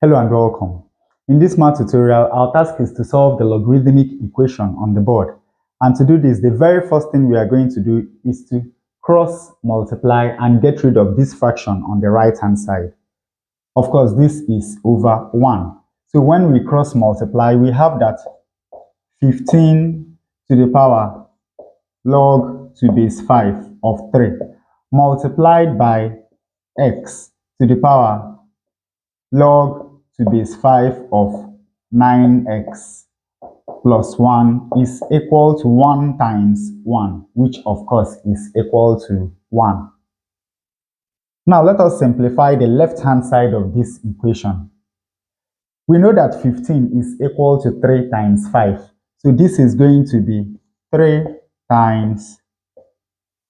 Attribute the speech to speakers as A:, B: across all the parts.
A: Hello and welcome. In this math tutorial, our task is to solve the logarithmic equation on the board. And to do this, the very first thing we are going to do is to cross multiply and get rid of this fraction on the right hand side. Of course, this is over 1. So when we cross multiply, we have that 15 to the power log to base 5 of 3 multiplied by x to the power log to base 5 of 9x plus 1 is equal to 1 times 1, which of course is equal to 1. Now let us simplify the left-hand side of this equation. We know that 15 is equal to 3 times 5. So this is going to be 3 times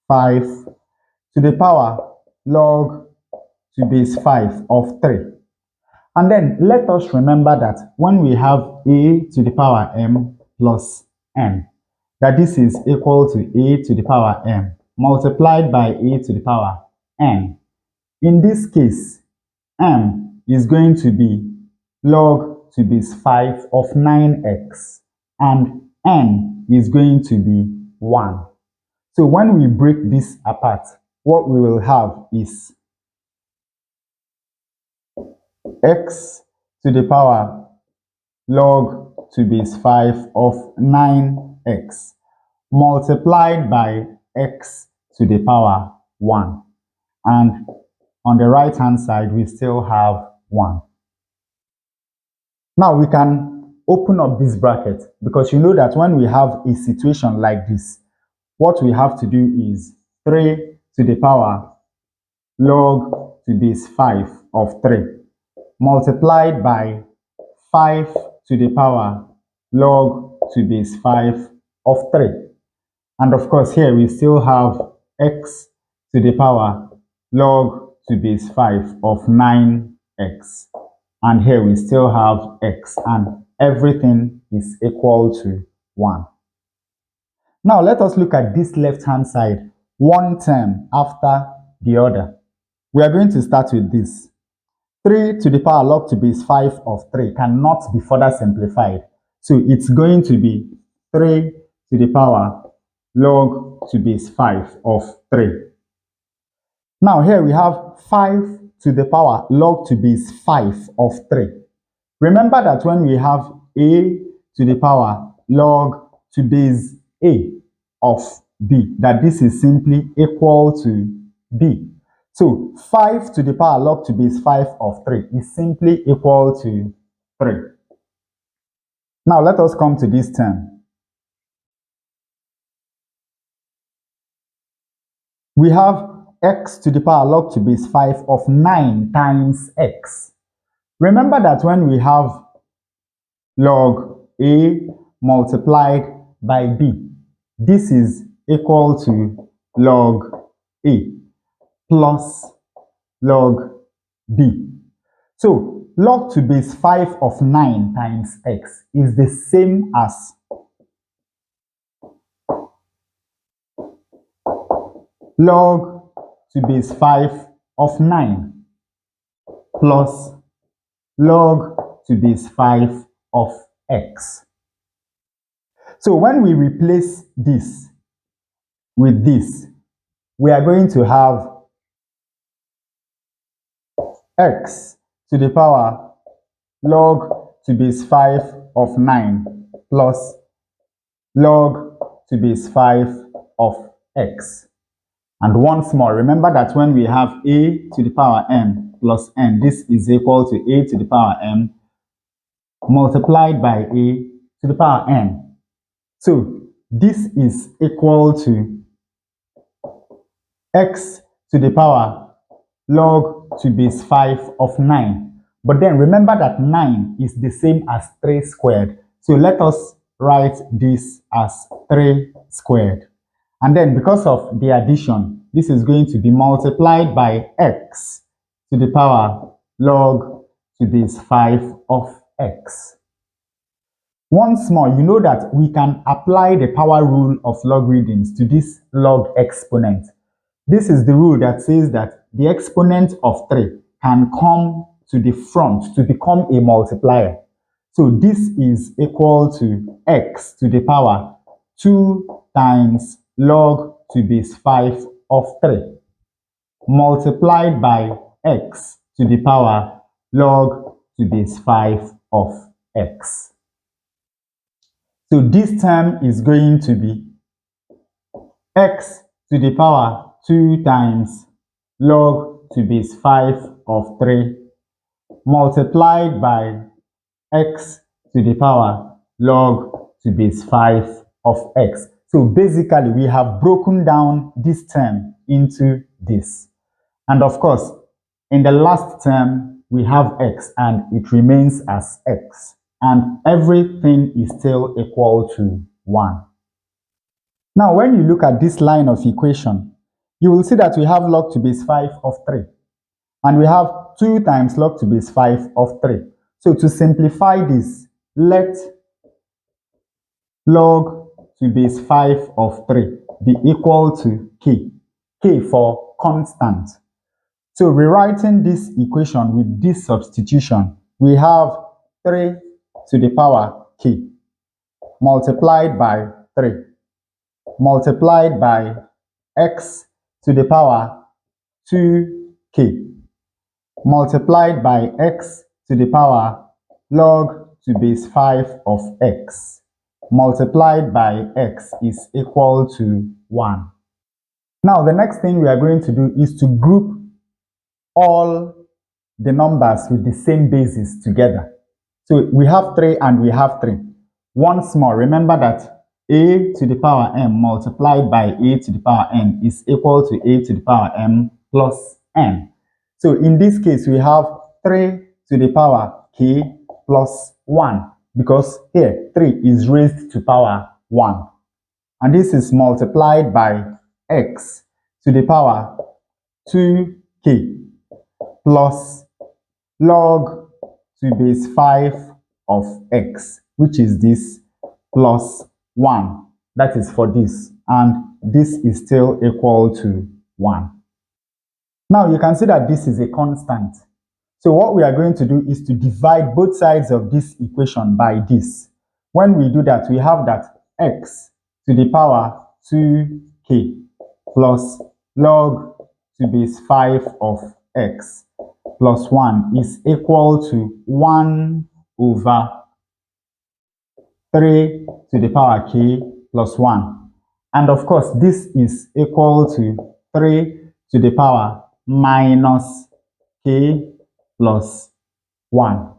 A: 5 to the power log to base 5 of 3. And then let us remember that when we have a to the power m plus n, that this is equal to a to the power m multiplied by a to the power n. In this case, m is going to be log to base 5 of 9x and n is going to be 1. So when we break this apart, what we will have is x to the power log to base 5 of 9x multiplied by x to the power 1. And on the right hand side, we still have 1. Now we can open up this bracket because you know that when we have a situation like this, what we have to do is 3 to the power log to base 5 of 3 multiplied by 5 to the power log to base 5 of 3. And of course here we still have x to the power log to base 5 of 9x. And here we still have x and everything is equal to 1. Now let us look at this left-hand side, one term after the other. We are going to start with this. 3 to the power log to base 5 of 3 cannot be further simplified. So it's going to be 3 to the power log to base 5 of 3. Now here we have 5 to the power log to base 5 of 3. Remember that when we have a to the power log to base a of b, that this is simply equal to b. So 5 to the power log to base 5 of 3 is simply equal to 3. Now let us come to this term. We have x to the power log to base 5 of 9 times x. Remember that when we have log a multiplied by b, this is equal to log a plus log b. So log to base 5 of 9 times x is the same as log to base 5 of 9 plus log to base 5 of x. So when we replace this with this, we are going to have x to the power log to base 5 of 9 plus log to base 5 of x. And once more, remember that when we have a to the power m plus n, this is equal to a to the power m multiplied by a to the power n. So this is equal to x to the power log to base 5 of 9. But then remember that 9 is the same as 3 squared. So let us write this as 3 squared. And then because of the addition, this is going to be multiplied by x to the power log to base 5 of x. Once more, you know that we can apply the power rule of logarithms to this log exponent. This is the rule that says that the exponent of 3 can come to the front to become a multiplier. So this is equal to x to the power 2 times log to base 5 of 3 multiplied by x to the power log to base 5 of x. So this term is going to be x to the power 2 times log to base 5 of 3 multiplied by x to the power log to base 5 of x. So basically, we have broken down this term into this. And of course, in the last term, we have x and it remains as x. And everything is still equal to 1. Now, when you look at this line of equation, you will see that we have log to base 5 of 3. And we have 2 times log to base 5 of 3. So to simplify this, let log to base 5 of 3 be equal to k for constant. So rewriting this equation with this substitution, we have 3 to the power k multiplied by 3 multiplied by x to the power 2k multiplied by x to the power log to base 5 of x multiplied by x is equal to 1. Now the next thing we are going to do is to group all the numbers with the same basis together. So we have 3 and we have 3. Once more, remember that a to the power m multiplied by a to the power n is equal to a to the power m plus n. So in this case, we have 3 to the power k plus 1 because here 3 is raised to power 1. And this is multiplied by x to the power 2k plus log to base 5 of x, which is this, plus 1. That is for this. And this is still equal to 1. Now you can see that this is a constant. So what we are going to do is to divide both sides of this equation by this. When we do that, we have that x to the power 2k plus log to base 5 of x plus 1 is equal to 1 over 3 to the power k plus 1. And of course, this is equal to 3 to the power minus k plus 1.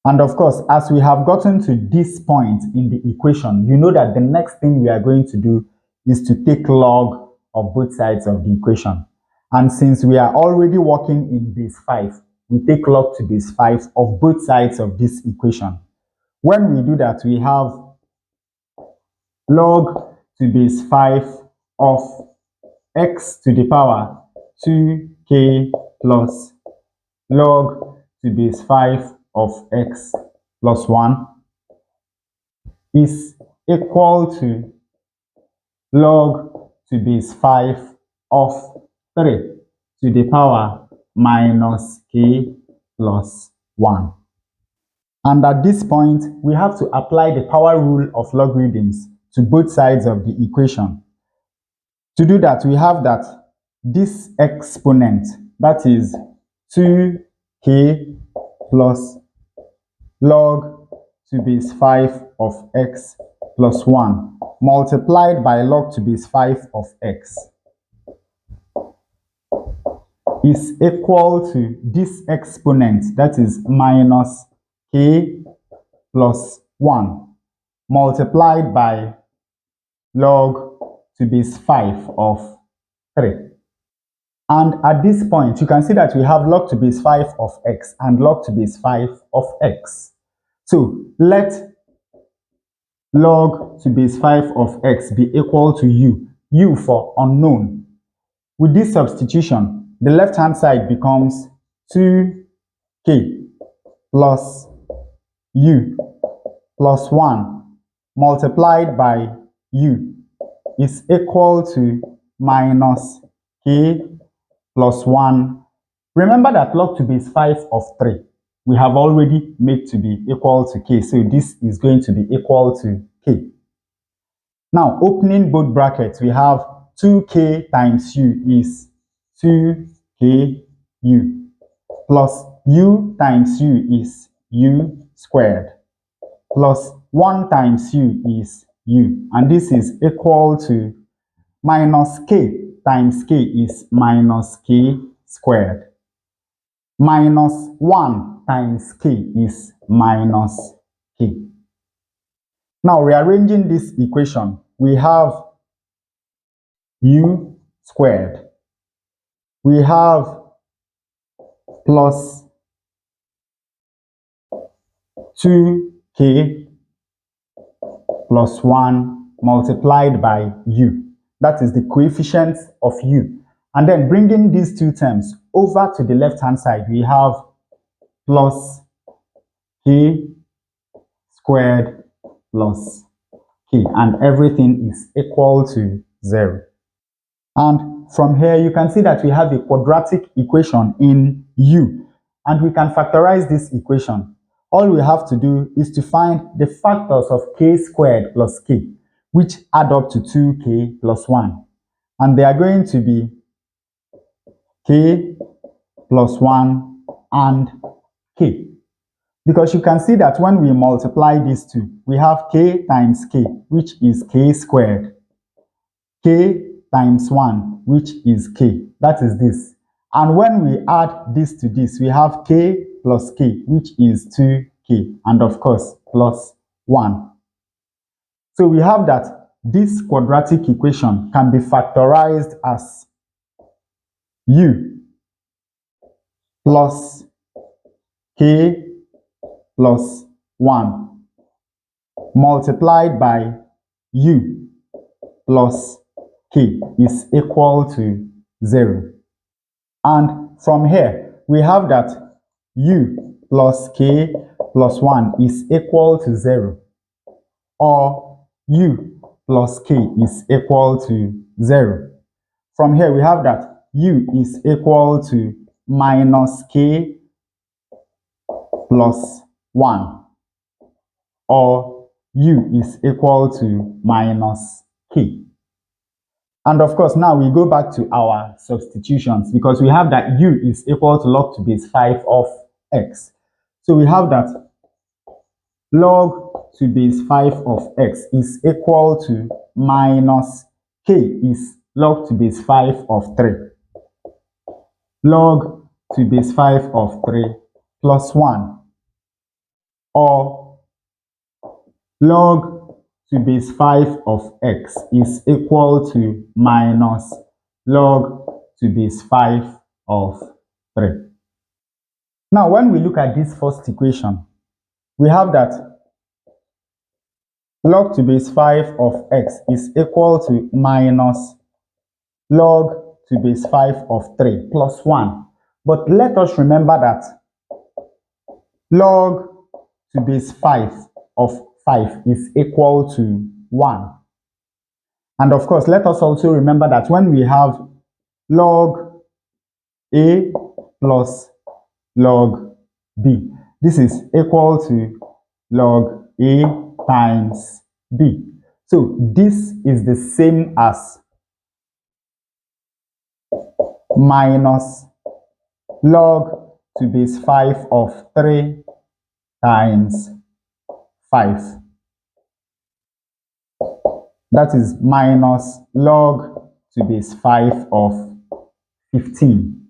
A: And of course, as we have gotten to this point in the equation, you know that the next thing we are going to do is to take log of both sides of the equation. And since we are already working in base 5, we take log to base 5 of both sides of this equation. When we do that, we have log to base 5 of x to the power 2k plus log to base 5 of x plus 1 is equal to log to base 5 of 3 to the power minus k plus 1. And at this point, we have to apply the power rule of logarithms to both sides of the equation. To do that, we have that this exponent, that is 2k plus log to base 5 of x plus 1 multiplied by log to base 5 of x is equal to this exponent, that is minus k plus 1 multiplied by log to base 5 of 3. And at this point, you can see that we have log to base 5 of x and log to base 5 of x. So let log to base 5 of x be equal to u for unknown. With this substitution, the left-hand side becomes 2k plus u plus 1 multiplied by u is equal to minus k plus 1 Remember that log to base 5 of 3, we have already made to be equal to k. So this is going to be equal to k. Now, opening both brackets, we have 2k times u is 2ku plus u times u is u squared plus 1 times u is u. And this is equal to minus k times k is minus k squared. Minus 1 times k is minus k. Now, rearranging this equation, we have u squared. We have plus 2k plus 1 multiplied by u. That is the coefficient of u. And then bringing these two terms over to the left-hand side, we have plus k squared plus k, and everything is equal to 0. And from here, you can see that we have a quadratic equation in u, and we can factorize this equation. All we have to do is to find the factors of k squared plus k, which add up to 2k plus 1. And they are going to be k plus 1 and k. Because you can see that when we multiply these two, we have k times k, which is k squared, k times 1, which is k. That is this. And when we add this to this, we have k plus k, which is 2k, and of course, plus 1. So we have that this quadratic equation can be factorized as u plus k plus 1 multiplied by u plus k is equal to 0. And from here, we have that u plus k plus 1 is equal to 0, or u plus k is equal to 0. From here, we have that u is equal to minus k plus 1, or u is equal to minus k. And of course, now we go back to our substitutions, because we have that u is equal to log to base 5 of x. So we have that log to base 5 of x is equal to minus k is log to base 5 of 3. Log to base 5 of 3 plus 1, or log to base 5 of x is equal to minus log to base 5 of 3. Now, when we look at this first equation, we have that log to base 5 of x is equal to minus log to base 5 of 3 plus 1. But let us remember that log to base 5 of 5 is equal to 1. And of course, let us also remember that when we have log a plus log b, this is equal to log a times b. So this is the same as minus log to base 5 of 3 times 5. That is minus log to base 5 of 15.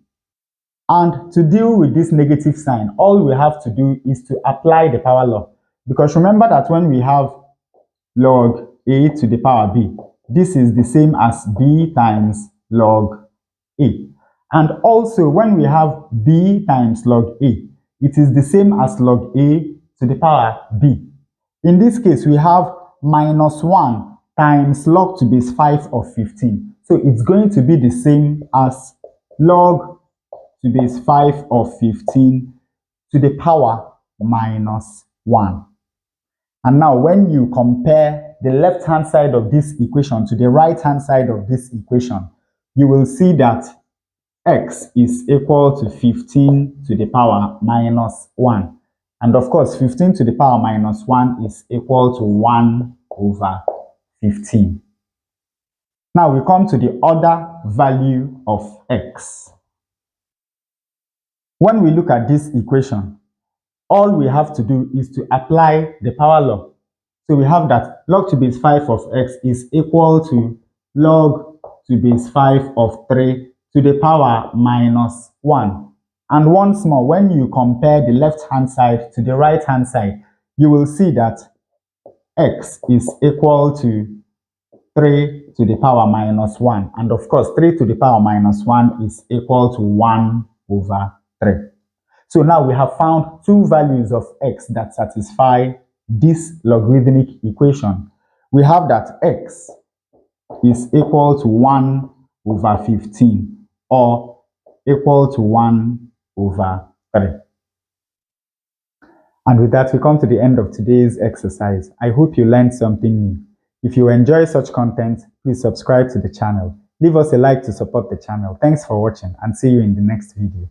A: And to deal with this negative sign, all we have to do is to apply the power law. Because remember that when we have log a to the power b, this is the same as b times log a. And also when we have b times log a, it is the same as log a to the power b. In this case, we have minus 1 times log to base 5 of 15. So it's going to be the same as log to base 5 of 15 to the power minus 1. And now when you compare the left-hand side of this equation to the right-hand side of this equation, you will see that x is equal to 15 to the power minus 1. And of course, 15 to the power minus 1 is equal to 1 over 15. Now we come to the other value of x. When we look at this equation, all we have to do is to apply the power law. So we have that log to base 5 of x is equal to log to base 5 of 3 to the power minus 1. And once more, when you compare the left-hand side to the right-hand side, you will see that x is equal to 3 to the power minus 1. And of course, 3 to the power minus 1 is equal to 1 over 3. So now we have found two values of x that satisfy this logarithmic equation. We have that x is equal to 1 over 15 or equal to 1 over 3. And with that, we come to the end of today's exercise. I hope you learned something new. If you enjoy such content, please subscribe to the channel. Leave us a like to support the channel. Thanks for watching and see you in the next video.